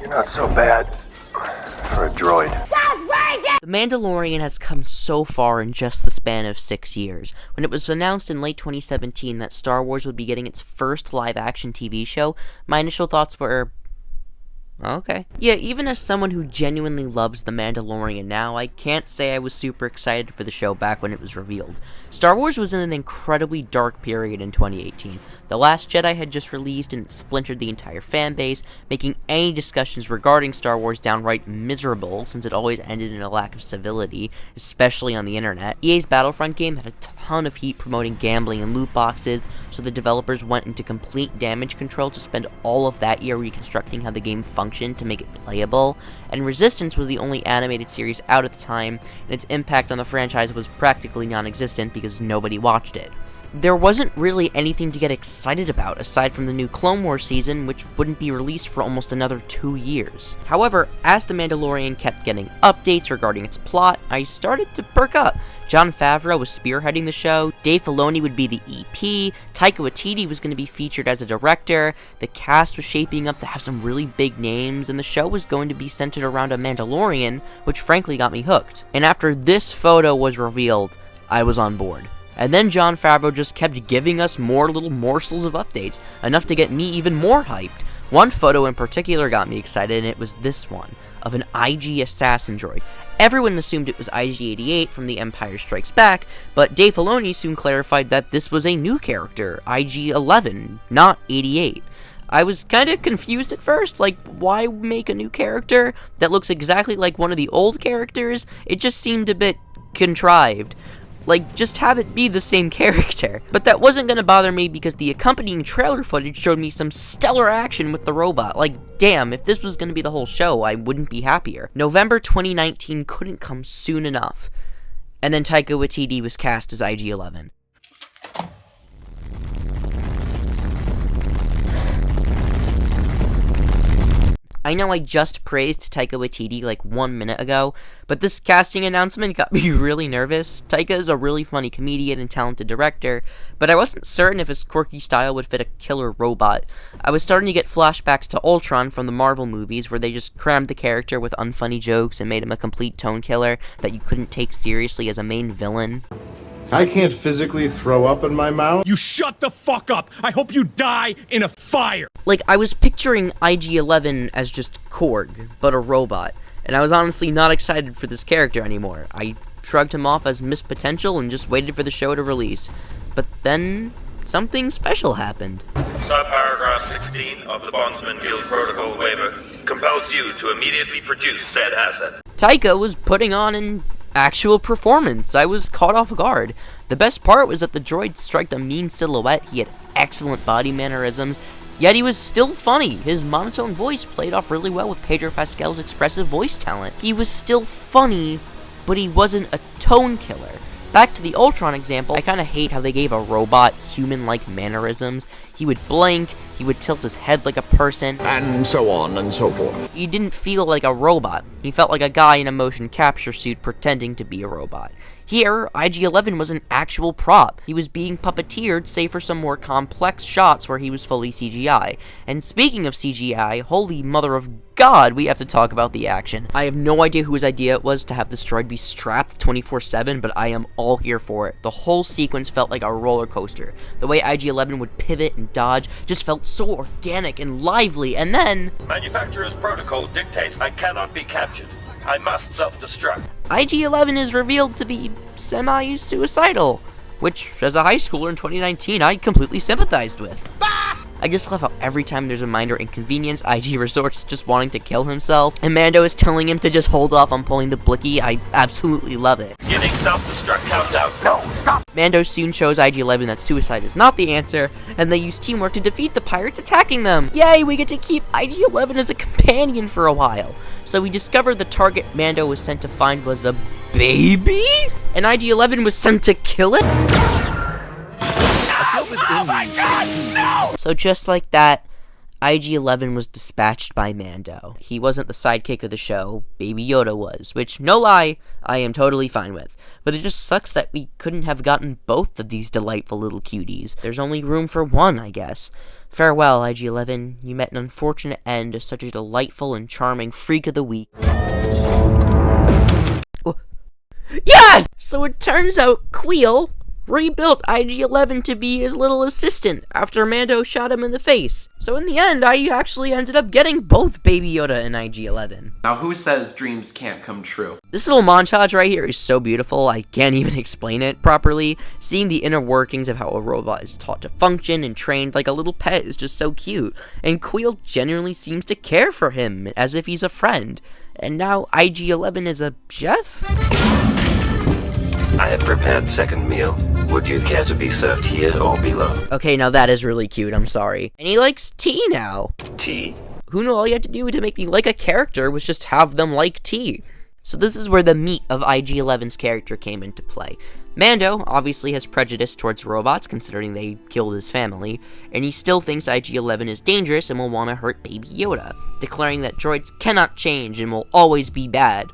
You're not so bad for a droid. The Mandalorian has come so far in just the span of 6 years. When it was announced in late 2017 that Star Wars would be getting its first live-action TV show, my initial thoughts were, okay. Yeah, even as someone who genuinely loves The Mandalorian now, I can't say I was super excited for the show back when it was revealed. Star Wars was in an incredibly dark period in 2018. The Last Jedi had just released and it splintered the entire fanbase, making any discussions regarding Star Wars downright miserable, since it always ended in a lack of civility, especially on the internet. EA's Battlefront game had a ton of heat promoting gambling and loot boxes, so the developers went into complete damage control to spend all of that year reconstructing how the game functioned to make it playable, and Resistance was the only animated series out at the time, and its impact on the franchise was practically non-existent because nobody watched it. There wasn't really anything to get excited about aside from the new Clone Wars season, which wouldn't be released for almost another 2 years. However, as The Mandalorian kept getting updates regarding its plot, I started to perk up. Jon Favreau was spearheading the show, Dave Filoni would be the EP, Taika Waititi was going to be featured as a director, the cast was shaping up to have some really big names, and the show was going to be centered around a Mandalorian, which frankly got me hooked. And after this photo was revealed, I was on board. And then Jon Favreau just kept giving us more little morsels of updates, enough to get me even more hyped. One photo in particular got me excited, and it was this one, of an IG assassin droid. Everyone assumed it was IG-88 from The Empire Strikes Back, but Dave Filoni soon clarified that this was a new character, IG-11, not 88. I was kinda confused at first, like, why make a new character that looks exactly like one of the old characters? It just seemed a bit contrived. Like, just have it be the same character. But that wasn't gonna bother me because the accompanying trailer footage showed me some stellar action with the robot. Like, damn, if this was gonna be the whole show, I wouldn't be happier. November 2019 couldn't come soon enough. And then Taika Waititi was cast as IG-11. I know I just praised Taika Waititi like 1 minute ago, but this casting announcement got me really nervous. Taika is a really funny comedian and talented director, but I wasn't certain if his quirky style would fit a killer robot. I was starting to get flashbacks to Ultron from the Marvel movies, where they just crammed the character with unfunny jokes and made him a complete tone killer that you couldn't take seriously as a main villain. I can't physically throw up in my mouth. You shut the fuck up! I hope you die in a fire! Like, I was picturing IG-11 as just Korg, but a robot, and I was honestly not excited for this character anymore. I shrugged him off as missed potential and just waited for the show to release. But then, something special happened. Subparagraph 16 of the Bondsman Guild Protocol waiver compels you to immediately produce said asset. Taika was putting on an actual performance. I was caught off guard. The best part was that the droid striked a mean silhouette, he had excellent body mannerisms, yet he was still funny. His monotone voice played off really well with Pedro Pascal's expressive voice talent. He was still funny, but he wasn't a tone killer. Back to the Ultron example, I kinda hate how they gave a robot human-like mannerisms. He would blink, he would tilt his head like a person, And so on and so forth. he didn't feel like a robot. He felt like a guy in a motion capture suit pretending to be a robot. Here, IG-11 was an actual prop. He was being puppeteered, save for some more complex shots where he was fully CGI. And speaking of CGI, holy mother of God, we have to talk about the action. I have no idea whose idea it was to have this droid be strapped 24/7, but I am all here for it. The whole sequence felt like a roller coaster. The way IG-11 would pivot and dodge just felt so organic and lively, and then Manufacturer's protocol dictates I cannot be captured. I must self-destruct. IG-11 is revealed to be semi-suicidal, which, as a high schooler in 2019, I completely sympathized with. I just love how every time there's a minor inconvenience, IG resorts to just wanting to kill himself, and Mando is telling him to just hold off on pulling the blicky. I absolutely love it. Beginning self-destruct countdown. No, stop! Mando soon shows IG-11 that suicide is not the answer, and they use teamwork to defeat the pirates attacking them. Yay, we get to keep IG-11 as a companion for a while. So we discovered the target Mando was sent to find was a baby? And IG-11 was sent to kill it? Oh my God, no! So just like that, IG-11 was dispatched by Mando. He wasn't the sidekick of the show, Baby Yoda was, which, no lie, I am totally fine with. But it just sucks that we couldn't have gotten both of these delightful little cuties. There's only room for one, I guess. Farewell, IG-11. You met an unfortunate end as such a delightful and charming freak of the week. Yes! So it turns out Queel rebuilt IG-11 to be his little assistant after Mando shot him in the face. So in the end, I actually ended up getting both Baby Yoda and IG-11. Now who says dreams can't come true? This little montage right here is so beautiful, I can't even explain it properly. Seeing the inner workings of how a robot is taught to function and trained like a little pet is just so cute. And Queel genuinely seems to care for him, as if he's a friend. And now IG-11 is a chef? I have prepared second meal. Would you care to be served here or below? Okay, now that is really cute, I'm sorry. And he likes tea now. Tea? Who knew all you had to do to make me like a character was just have them like tea? So this is where the meat of IG-11's character came into play. Mando obviously has prejudice towards robots, considering they killed his family, and he still thinks IG-11 is dangerous and will want to hurt Baby Yoda, declaring that droids cannot change and will always be bad.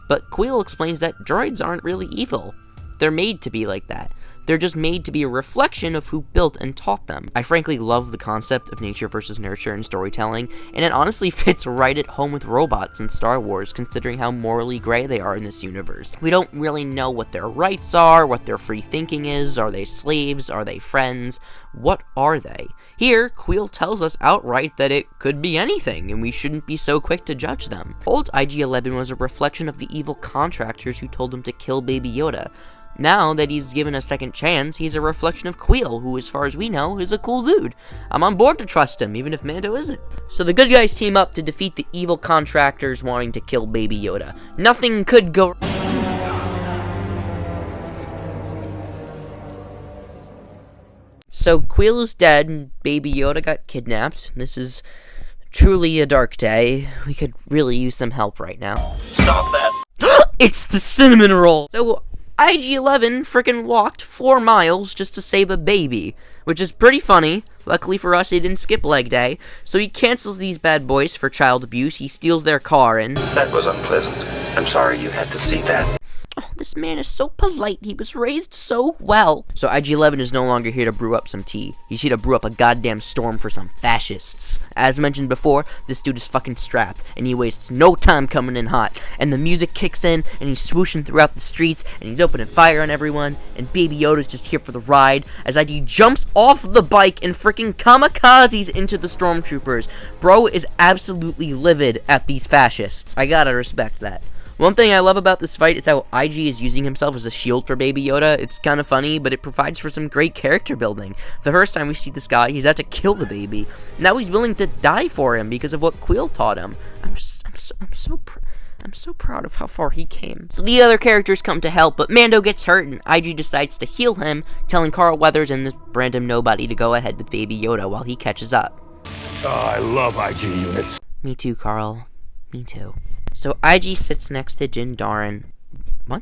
But Queel explains that droids aren't really evil. They're made to be like that. They're just made to be a reflection of who built and taught them. I frankly love the concept of nature versus nurture in storytelling, and it honestly fits right at home with robots in Star Wars, considering how morally gray they are in this universe. We don't really know what their rights are, what their free thinking is. Are they slaves? Are they friends? What are they? Here, Queel tells us outright that it could be anything, and we shouldn't be so quick to judge them. Old IG-11 was a reflection of the evil contractors who told him to kill Baby Yoda. Now that he's given a second chance, he's a reflection of Queel, who, as far as we know, is a cool dude. I'm on board to trust him, even if Mando isn't. So the good guys team up to defeat the evil contractors wanting to kill Baby Yoda. Nothing could go... So Queel is dead, and Baby Yoda got kidnapped. This is truly a dark day. We could really use some help right now. Stop that! It's the cinnamon roll! So... IG-11 frickin' walked 4 miles just to save a baby, which is pretty funny. Luckily for us, he didn't skip leg day, so he cancels these bad boys for child abuse, he steals their car, and... That was unpleasant. I'm sorry you had to see that. Oh, this man is so polite. He was raised so well. So IG-11 is no longer here to brew up some tea. He's here to brew up a goddamn storm for some fascists. As mentioned before, this dude is fucking strapped, and he wastes no time coming in hot. And the music kicks in, and he's swooshing throughout the streets, and he's opening fire on everyone, and Baby Yoda's just here for the ride, as IG jumps off the bike and freaking kamikazes into the stormtroopers. Bro is absolutely livid at these fascists. I gotta respect that. One thing I love about this fight is how IG is using himself as a shield for Baby Yoda. It's kind of funny, but it provides for some great character building. The first time we see this guy, he's out to kill the baby. Now he's willing to die for him because of what Queel taught him. I'm so proud of how far he came. So the other characters come to help, but Mando gets hurt, and IG decides to heal him, telling Carl Weathers and this random nobody to go ahead with Baby Yoda while he catches up. Oh, I love IG units. Me too, Carl. Me too. So IG sits next to Din Djarin. What?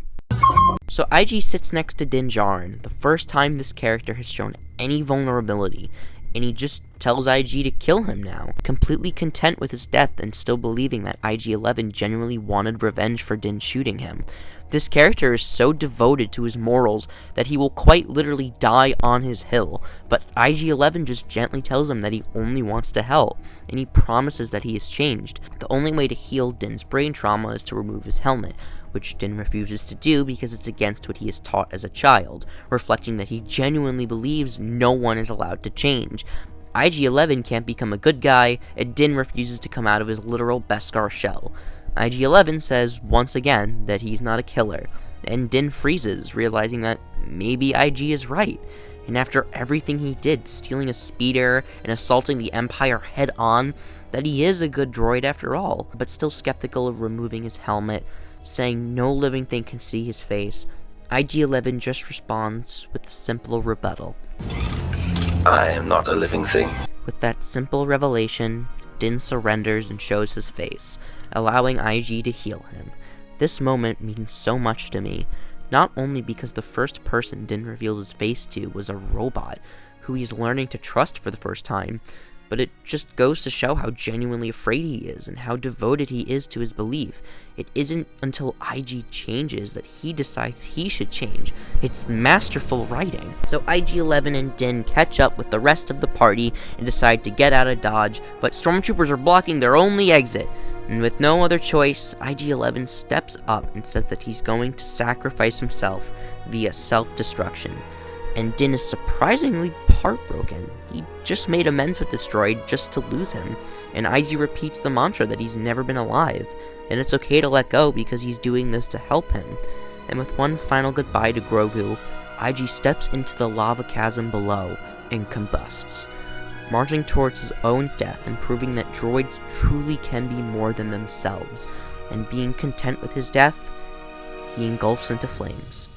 So IG sits next to Din Djarin, the first time this character has shown any vulnerability, and he just tells IG to kill him now, completely content with his death and still believing that IG-11 genuinely wanted revenge for Din shooting him. This character is so devoted to his morals that he will quite literally die on his hill, but IG-11 just gently tells him that he only wants to help, and he promises that he has changed. The only way to heal Din's brain trauma is to remove his helmet, which Din refuses to do because it's against what he is taught as a child, reflecting that he genuinely believes no one is allowed to change. IG-11 can't become a good guy, and Din refuses to come out of his literal Beskar shell. IG-11 says, once again, that he's not a killer, and Din freezes, realizing that maybe IG is right. And after everything he did, stealing a speeder and assaulting the Empire head-on, that he is a good droid after all, but still skeptical of removing his helmet, saying no living thing can see his face. IG-11 just responds with a simple rebuttal. I am not a living thing. With that simple revelation, Din surrenders and shows his face, allowing IG to heal him. This moment means so much to me, not only because the first person Din revealed his face to was a robot, who he's learning to trust for the first time, but it just goes to show how genuinely afraid he is and how devoted he is to his belief. It isn't until IG changes that he decides he should change. It's masterful writing. So IG-11 and Din catch up with the rest of the party and decide to get out of Dodge, but stormtroopers are blocking their only exit. And with no other choice, IG-11 steps up and says that he's going to sacrifice himself via self-destruction. And Din is surprisingly heartbroken. He just made amends with this droid just to lose him, and IG repeats the mantra that he's never been alive, and it's okay to let go because he's doing this to help him. And with one final goodbye to Grogu, IG steps into the lava chasm below and combusts, marching towards his own death and proving that droids truly can be more than themselves, and being content with his death, he engulfs into flames.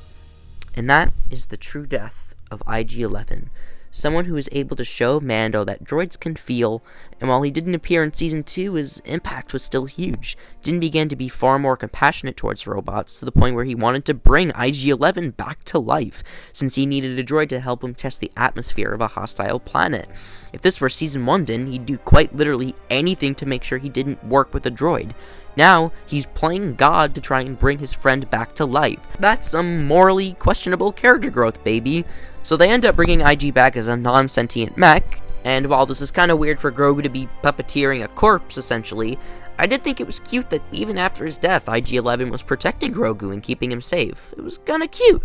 And that is the true death of IG-11, someone who is able to show Mando that droids can feel, and while he didn't appear in Season 2, his impact was still huge. Din began to be far more compassionate towards robots, to the point where he wanted to bring IG-11 back to life, since he needed a droid to help him test the atmosphere of a hostile planet. If this were Season 1 Din, he'd do quite literally anything to make sure he didn't work with a droid. Now, he's playing God to try and bring his friend back to life. That's some morally questionable character growth, baby. So they end up bringing IG back as a non-sentient mech, and while this is kind of weird for Grogu to be puppeteering a corpse, essentially, I did think it was cute that even after his death, IG-11 was protecting Grogu and keeping him safe. It was kinda cute.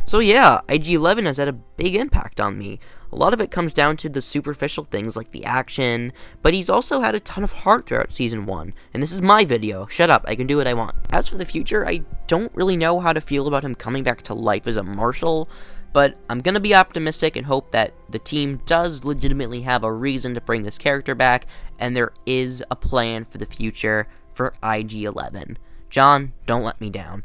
So yeah, IG-11 has had a big impact on me. A lot of it comes down to the superficial things like the action, but he's also had a ton of heart throughout Season 1, and this is my video. Shut up, I can do what I want. As for the future, I don't really know how to feel about him coming back to life as a marshal, but I'm gonna be optimistic and hope that the team does legitimately have a reason to bring this character back, and there is a plan for the future for IG-11. John, don't let me down.